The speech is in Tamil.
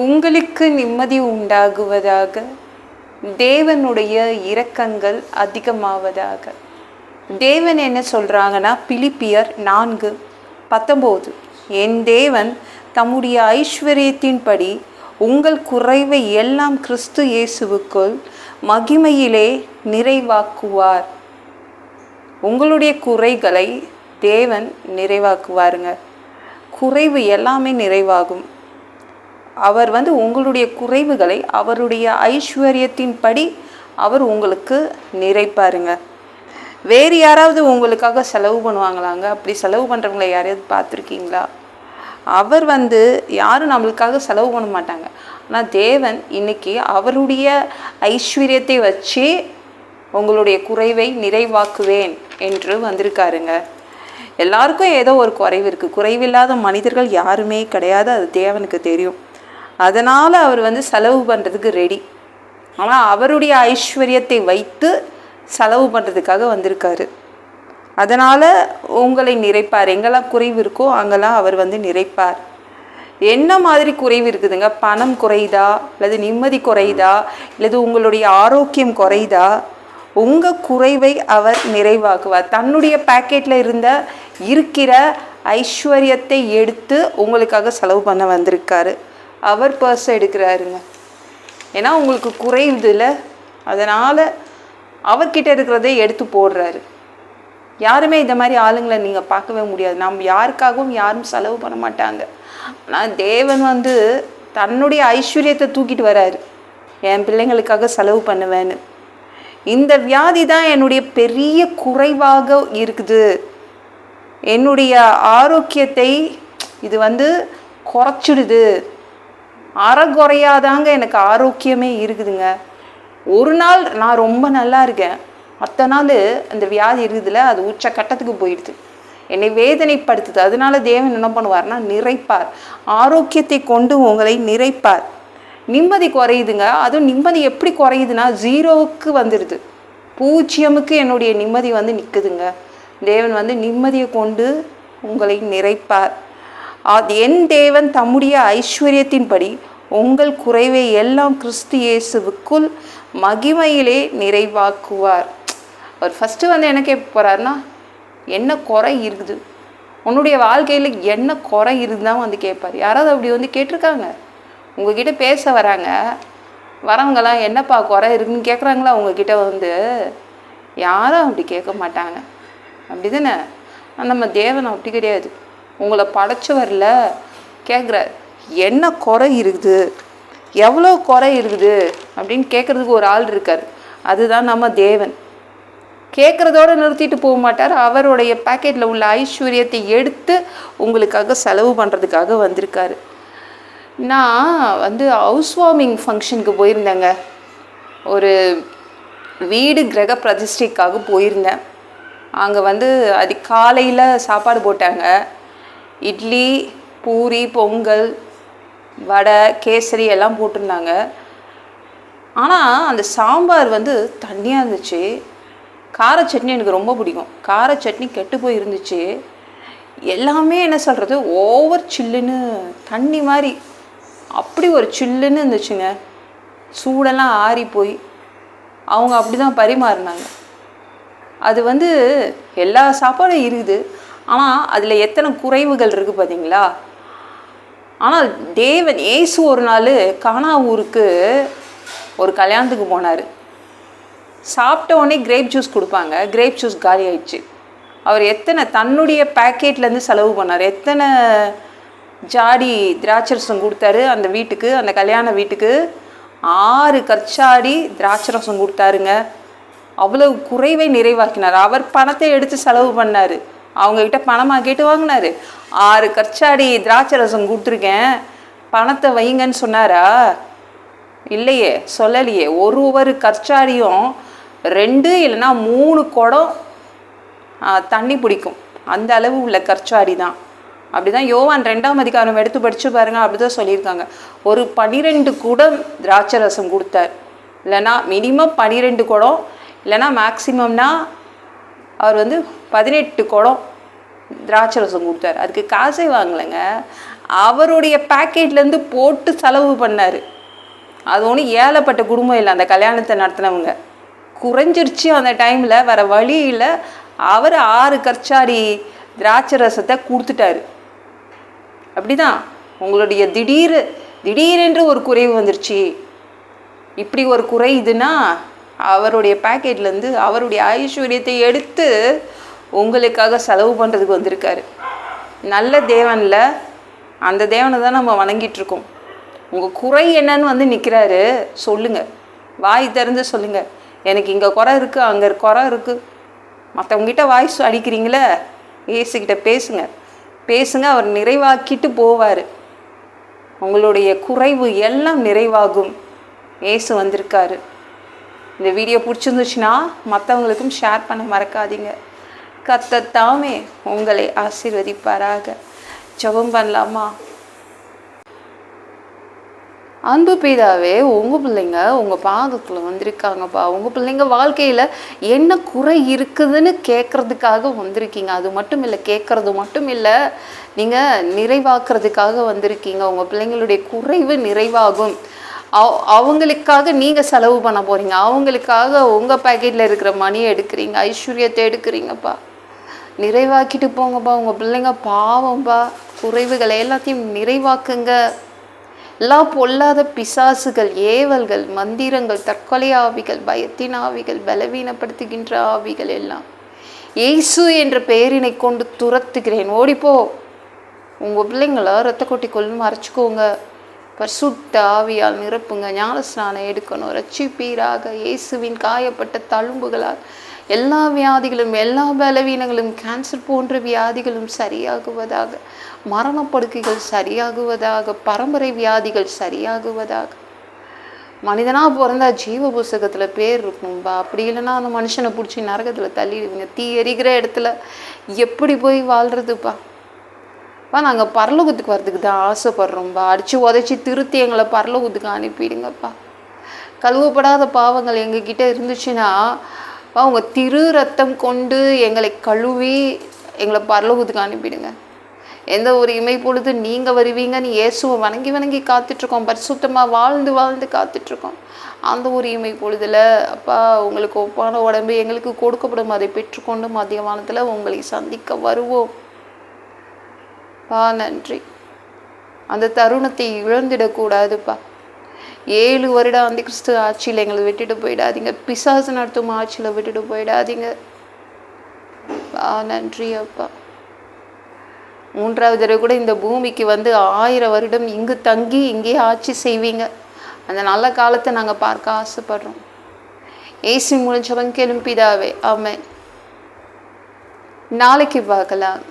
உங்களுக்கு நிம்மதி உண்டாகுவதாக, தேவனுடைய இரக்கங்கள் அதிகமாவதாக. தேவன் என்ன சொல்கிறாங்கன்னா, பிலிப்பியர் 4:19, என் தேவன் தம்முடைய ஐஸ்வர்யத்தின்படி உங்கள் குறைவை எல்லாம் கிறிஸ்து இயேசுவுக்குள் மகிமையிலே நிறைவாக்குவார். உங்களுடைய குறைகளை தேவன் நிறைவாக்குவாருங்க. குறைவு எல்லாமே நிறைவாகும். அவர் உங்களுடைய குறைவுகளை அவருடைய ஐஸ்வர்யத்தின்படி அவர் உங்களுக்கு நிறைப்பாருங்க. வேறு யாராவது உங்களுக்காக செலவு பண்ணுவாங்களாங்க? அப்படி செலவு பண்ணுறவங்களை யாரையாவது பார்த்துருக்கீங்களா? அவர் யாரும் நம்மளுக்காக செலவு பண்ண மாட்டாங்க. ஆனால் தேவன் இன்னைக்கு அவருடைய ஐஸ்வர்யத்தை வச்சு உங்களுடைய குறைவை நிறைவாக்குவேன் என்று வந்திருக்காருங்க. எல்லாருக்கும் ஏதோ ஒரு குறைவு இருக்குது. குறைவில்லாத மனிதர்கள் யாருமே கிடையாது, அது தேவனுக்கு தெரியும். அதனால் அவர் செலவு பண்ணுறதுக்கு ரெடி. ஆனால் அவருடைய ஐஸ்வர்யத்தை வைத்து செலவு பண்ணுறதுக்காக வந்திருக்காரு. அதனால் உங்களை நிறைப்பார். எங்கெல்லாம் குறைவு இருக்கோ அங்கெல்லாம் அவர் நிறைப்பார். என்ன மாதிரி குறைவு இருக்குதுங்க? பணம் குறையுதா, அல்லது நிம்மதி குறையுதா, அல்லது உங்களுடைய ஆரோக்கியம் குறையுதா? உங்கள் குறைவை அவர் நிறைவாக்குவார். தன்னுடைய பேக்கெட்டில் இருக்கிற ஐஸ்வர்யத்தை எடுத்து உங்களுக்காக செலவு பண்ண வந்திருக்காரு. அவர் பர்ஸை எடுக்கிறாருங்க. ஏன்னா உங்களுக்கு குறைவுதில்ல, அதனால் அவர்கிட்ட இருக்கிறதை எடுத்து போடுறாரு. யாருமே இந்த மாதிரி ஆளுங்களை நீங்கள் பார்க்கவே முடியாது. நம்ம யாருக்காகவும் யாரும் செலவு பண்ண மாட்டாங்க. ஆனால் தேவன் தன்னுடைய ஐஸ்வர்யத்தை தூக்கிட்டு வராரு, என் பிள்ளைங்களுக்காக செலவு பண்ணுவேன்னு. இந்த வியாதி தான் என்னுடைய பெரிய குறைவாக இருக்குது. என்னுடைய ஆரோக்கியத்தை இது குறைச்சிடுது. அறகுறையாதாங்க எனக்கு ஆரோக்கியமே இருக்குதுங்க. ஒரு நாள் நான் ரொம்ப நல்லா இருக்கேன், மற்ற நாள் அந்த வியாதி இருக்குதுல்ல, அது உச்ச கட்டத்துக்கு போயிடுது, என்னை வேதனைப்படுத்துது. அதனால தேவன் என்ன பண்ணுவார்னா நிறைப்பார். ஆரோக்கியத்தை கொண்டு உங்களை நிறைப்பார். நிம்மதி குறையுதுங்க. அதுவும் நிம்மதி எப்படி குறையுதுன்னா, 0க்கு வந்துடுது. 0க்கு என்னுடைய நிம்மதி நிற்குதுங்க. தேவன் நிம்மதியை கொண்டு உங்களை நிறைப்பார். என் தேவன் தம்முடைய ஐஸ்வர்யத்தின்படி உங்கள் குறைவை எல்லாம் கிறிஸ்து இயேசுவுக்குள் மகிமையிலே நிறைவாக்குவார். அவர் ஃபஸ்ட்டு என்ன கேட்க போகிறாருன்னா, என்ன குறை இருக்குது உன்னுடைய வாழ்க்கையில், என்ன குறை இருக்குதான் கேட்பார். யாராவது அப்படி கேட்டிருக்காங்க? உங்ககிட்ட பேச வராங்க, வரவங்களாம் என்னப்பா குறை இருக்குன்னு கேட்குறாங்களா உங்ககிட்ட? யாரும் அப்படி கேட்க மாட்டாங்க. அப்படி தானே? நம்ம தேவன் அப்படி கிடையாது. உங்களை படைச்சவரில் கேட்குறார், என்ன குறை இருக்குது, எவ்வளோ குறை இருக்குது அப்படின்னு கேட்குறதுக்கு ஒரு ஆள் இருக்கார். அதுதான் நம்ம தேவன். கேட்குறதோடு நிறுத்திட்டு போக மாட்டார். அவருடைய பேக்கெட்டில் உள்ள ஐஸ்வர்யத்தை எடுத்து உங்களுக்காக செலவு பண்ணுறதுக்காக வந்திருக்காரு. நான் ஹவுஸ் வார்மிங் ஃபங்க்ஷனுக்கு போயிருந்தேங்க. ஒரு வீடு கிரக பிரதிஷ்டைக்காக போயிருந்தேன். அங்கே அது காலையில் சாப்பாடு போட்டாங்க. இட்லி, பூரி, பொங்கல், வடை, கேசரி எல்லாம் போட்டிருந்தாங்க. ஆனால் அந்த சாம்பார் தண்ணியாக இருந்துச்சு. கார சட்னி எனக்கு ரொம்ப பிடிக்கும். கார சட்னி கெட்டு போய் இருந்துச்சு. எல்லாமே என்ன சொல்கிறது, ஓவர் சில்லுன்னு தண்ணி மாதிரி அப்படி ஒரு சில்லுன்னு இருந்துச்சுங்க. சூடெல்லாம் ஆறி போய் அவங்க அப்படி தான் பரிமாறினாங்க. அது எல்லா சாப்பாடும் இருக்குது, ஆனால் அதில் எத்தனை குறைவுகள் இருக்குது பார்த்தீங்களா? ஆனால் தேவன் இயேசு ஒரு நாள் கானா ஊருக்கு ஒரு கல்யாணத்துக்கு போனார். சாப்பிட்ட உடனே கிரேப் ஜூஸ் கொடுப்பாங்க. கிரேப் ஜூஸ் காலி ஆயிடுச்சு. அவர் தன்னுடைய பேக்கெட்லேருந்து செலவு பண்ணார். எத்தனை ஜாடி திராட்சரசம் கொடுத்தாரு அந்த வீட்டுக்கு, அந்த கல்யாண வீட்டுக்கு 6 கற்சாடி திராட்சரசம் கொடுத்தாருங்க. அவ்வளவு குறைவை நிறைவாக்கினார். அவர் பணத்தை எடுத்து செலவு பண்ணார். அவங்கக்கிட்ட பணமாக கேட்டு வாங்கினார். 6 கற்சாடி திராட்சரசம் கொடுத்துருக்கேன், பணத்தை வைங்கன்னு சொன்னாரா? இல்லையே, சொல்லலையே. ஒரு கற்சாடியும் 2 இல்லைன்னா 3 குடம் தண்ணி பிடிக்கும், அந்த அளவு உள்ள கற்சாடி தான். அப்படி தான் யோவான் 2ஆம் அதிகாரம் எடுத்து படித்து பாருங்கள். அப்படி தான் சொல்லியிருக்காங்க. ஒரு 12 குடம் திராட்சை ரசம் கொடுத்தார். இல்லைனா மினிமம் 12 குடம், இல்லைனா மேக்சிமம்னா அவர் 18 குடம் திராட்சை ரசம் கொடுத்தார். அதுக்கு காசே வாங்கலைங்க. அவருடைய பேக்கெட்லேருந்து போட்டு செலவு பண்ணார். அது ஒன்றும் ஏழைப்பட்ட குடும்பம் இல்லை. அந்த கல்யாணத்தை நடத்தினவங்க குறைஞ்சிருச்சு அந்த டைமில், வேறு வழியில் அவர் 6 கற்சாடி திராட்சை ரசத்தை கொடுத்துட்டாரு. அப்படிதான் உங்களுடைய திடீரென்று ஒரு குறைவு வந்துருச்சு, இப்படி ஒரு குறை இதுன்னா அவருடைய பேக்கெட்லேருந்து அவருடைய ஐஸ்வர்யத்தை எடுத்து உங்களுக்காக செலவு பண்ணுறதுக்கு வந்திருக்காரு. நல்ல தேவனில் அந்த தேவனை தான் நம்ம வணங்கிட்டுருக்கோம். உங்கள் குறை என்னன்னு வந்து நிற்கிறாரு, சொல்லுங்கள், வாய் திறந்து சொல்லுங்கள். எனக்கு இங்கே குறை இருக்குது, அங்கே குறை இருக்குது. மற்றவங்ககிட்ட வாய்ஸ் அடிக்கிறீங்களே, ஏசுக்கிட்ட பேசுங்க. அவர் நிறைவாக்கிட்டு போவார். உங்களுடைய குறைவு எல்லாம் நிறைவாகும். ஏசு வந்திருக்காரு. இந்த வீடியோ பிடிச்சிருந்துச்சுன்னா மற்றவங்களுக்கும் ஷேர் பண்ண மறக்காதீங்க. கர்த்தர் தாமே உங்களை ஆசீர்வதிப்பாராக. ஜெபம் பண்ணலாமா? அன்பு பிதாவே, உங்கள் பிள்ளைங்க உங்கள் பாதத்தில் வந்திருக்காங்கப்பா. உங்கள் பிள்ளைங்க வாழ்க்கையில் என்ன குறை இருக்குதுன்னு கேட்குறதுக்காக வந்திருக்கீங்க. அது மட்டும் இல்லை, கேட்குறது மட்டும் இல்லை, நீங்கள் நிறைவாக்குறதுக்காக வந்திருக்கீங்க. உங்கள் பிள்ளைங்களுடைய குறைவு நிறைவாகும். அவங்களுக்காக நீங்கள் செலவு பண்ண போகிறீங்க. அவங்களுக்காக உங்கள் பேக்கெட்டில் இருக்கிற மணியை எடுக்கிறீங்க, ஐஸ்வர்யத்தை எடுக்கிறீங்கப்பா. நிறைவாக்கிட்டு போங்கப்பா. உங்கள் பிள்ளைங்க பாவம்பா, குறைவுகளை எல்லாத்தையும் நிறைவாக்குங்க. எல்லா பொல்லாத பிசாசுகள், ஏவல்கள், மந்திரங்கள், தற்கொலை ஆவிகள், பயத்தின் ஆவிகள், பலவீனப்படுத்துகின்ற ஆவிகள் எல்லாம் இயேசு என்ற பெயரினை கொண்டு துரத்துகிறேன். ஓடிப்போ. உங்கள் பிள்ளைங்கள ரத்த கொட்டி கொள்ளும் மறைச்சிக்கோங்க. பரிசுத்த ஆவியால் நிரப்புங்க. ஞான ஸ்நானம் எடுக்கணும். ரட்சிப்பீராக. இயேசுவின் காயப்பட்ட தழும்புகளால் எல்லா வியாதிகளும், எல்லா பலவீனங்களும், கேன்சர் போன்ற வியாதிகளும் சரியாகுவதாக. மரணப்படுக்கைகள் சரியாகுவதாக. பரம்பரை வியாதிகள் சரியாகுவதாக. மனிதனாக பிறந்தா ஜீவ புஸ்தகத்தில் பேர் இருக்கணும்பா. அப்படி இல்லைன்னா அந்த மனுஷனை பிடிச்சி நரகத்தில் தள்ளிடுவீங்க. தீ எரிகிற இடத்துல எப்படி போய் வாழ்கிறதுப்பா? நாங்கள் பரலோகத்துக்கு வர்றதுக்கு தான் ஆசைப்படுறோம்பா. அடித்து உதச்சி திருத்தி எங்களை பரலோகத்துக்கு அனுப்பிடுங்கப்பா. கழுவப்படாத பாவங்கள் எங்ககிட்ட இருந்துச்சுன்னா உங்கள் திரு ரத்தம் கொண்டு எங்களை கழுவி எங்களை பரலோகத்துக்கு அனுப்பிடுங்க. எந்த ஒரு இமை பொழுது நீங்கள் வருவீங்கன்னு இயேசுவை வணங்கி காத்துட்ருக்கோம். பரிசுத்தமாக வாழ்ந்து காத்துட்ருக்கோம். அந்த ஒரு இமை பொழுதில் அப்பா உங்களுக்கு ஒப்பான உடம்பு எங்களுக்கு கொடுக்கப்படும். அதை பெற்றுக்கொண்டு மதிய வானத்தில் உங்களை சந்திக்க வருவோம். நன்றி. அந்த தருணத்தை இழந்திடக்கூடாதுப்பா. 7 வருடம் அந்த கிறிஸ்து ஆட்சியில் எங்களை விட்டுட்டு போயிடாதீங்க. பிசாசு நடத்தும் ஆட்சியில் விட்டுட்டு போயிடாதீங்க. நன்றி அப்பா. 3வது தடவை கூட இந்த பூமிக்கு வந்து 1000 வருடம் இங்கு தங்கி இங்கே ஆட்சி செய்வீங்க. அந்த நல்ல காலத்தை நாங்கள் பார்க்க ஆசைப்படுறோம். இயேசு மூலம் ஜெபம் கேளும் பிதாவே. ஆமென். நாளைக்கு பார்க்கலாம்.